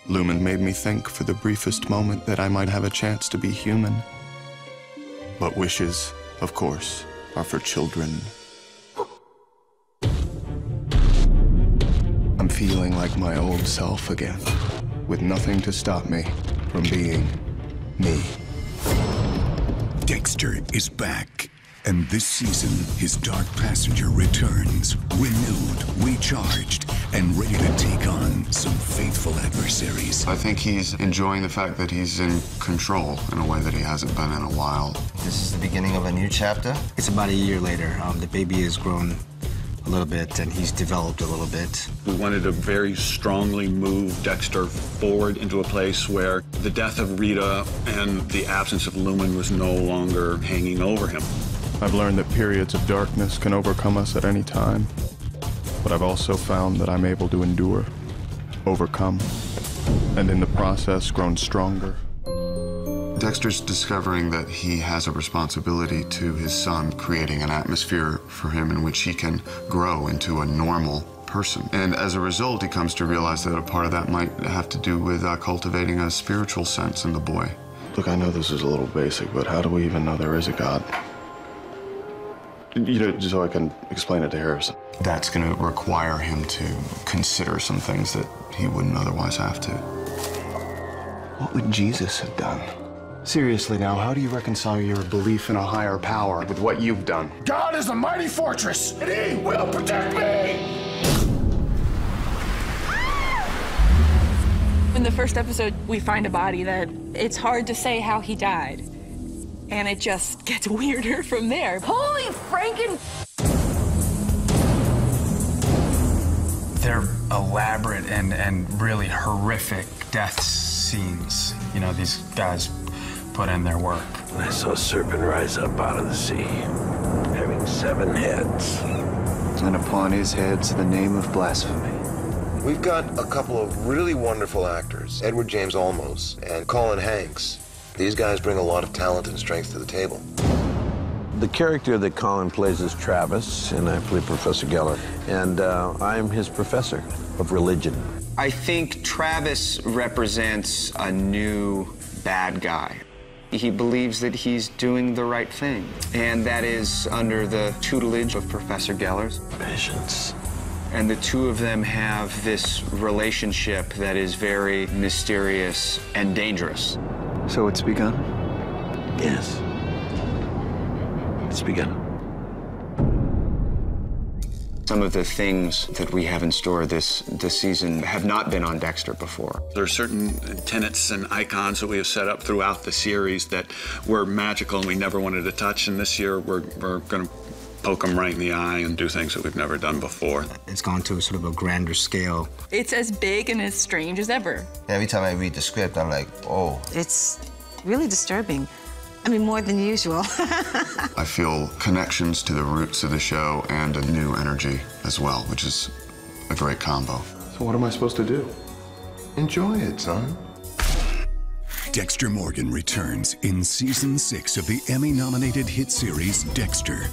Lumen made me think for the briefest moment that I might have a chance to be human. But wishes, of course, are for children. I'm feeling like my old self again, with nothing to stop me from being me. Dexter is back, and this season, his dark passenger returns, renewed, recharged, and ready to take on some faithful adversaries. I think he's enjoying the fact that he's in control in a way that he hasn't been in a while. This is the beginning of a new chapter. It's about a year later. The baby has grown a little bit, and he's developed a little bit. We wanted to very strongly move Dexter forward into a place where the death of Rita and the absence of Lumen was no longer hanging over him. I've learned that periods of darkness can overcome us at any time, but I've also found that I'm able to endure, overcome, and in the process grown stronger. Dexter's discovering that he has a responsibility to his son, creating an atmosphere for him in which he can grow into a normal person. And as a result, he comes to realize that a part of that might have to do with cultivating a spiritual sense in the boy. Look, I know this is a little basic, but how do we even know there is a God? You know, just so I can explain it to Harrison. That's going to require him to consider some things that he wouldn't otherwise have to. What would Jesus have done? Seriously now, how do you reconcile your belief in a higher power with what you've done? God is a mighty fortress, and he will protect me! In the first episode, we find a body that it's hard to say how he died. And it just gets weirder from there. Holy Franken... They're elaborate and really horrific death scenes. You know, these guys put in their work. I saw a serpent rise up out of the sea, having 7 heads. And upon his heads the name of blasphemy. We've got a couple of really wonderful actors, Edward James Olmos and Colin Hanks. These guys bring a lot of talent and strength to the table. The character that Colin plays is Travis, and I play Professor Geller. And I'm his professor of religion. I think Travis represents a new bad guy. He believes that he's doing the right thing, and that is under the tutelage of Professor Geller's. Patience. And the two of them have this relationship that is very mysterious and dangerous. So it's begun? Yes. It's begun. Some of the things that we have in store this season have not been on Dexter before. There are certain tenets and icons that we have set up throughout the series that were magical and we never wanted to touch, and this year we're going to poke them right in the eye and do things that we've never done before. It's gone to a sort of a grander scale. It's as big and as strange as ever. Every time I read the script, I'm like, oh. It's really disturbing. I mean, more than usual. I feel connections to the roots of the show and a new energy as well, which is a great combo. So what am I supposed to do? Enjoy it, son. Dexter Morgan returns in Season 6 of the Emmy-nominated hit series Dexter.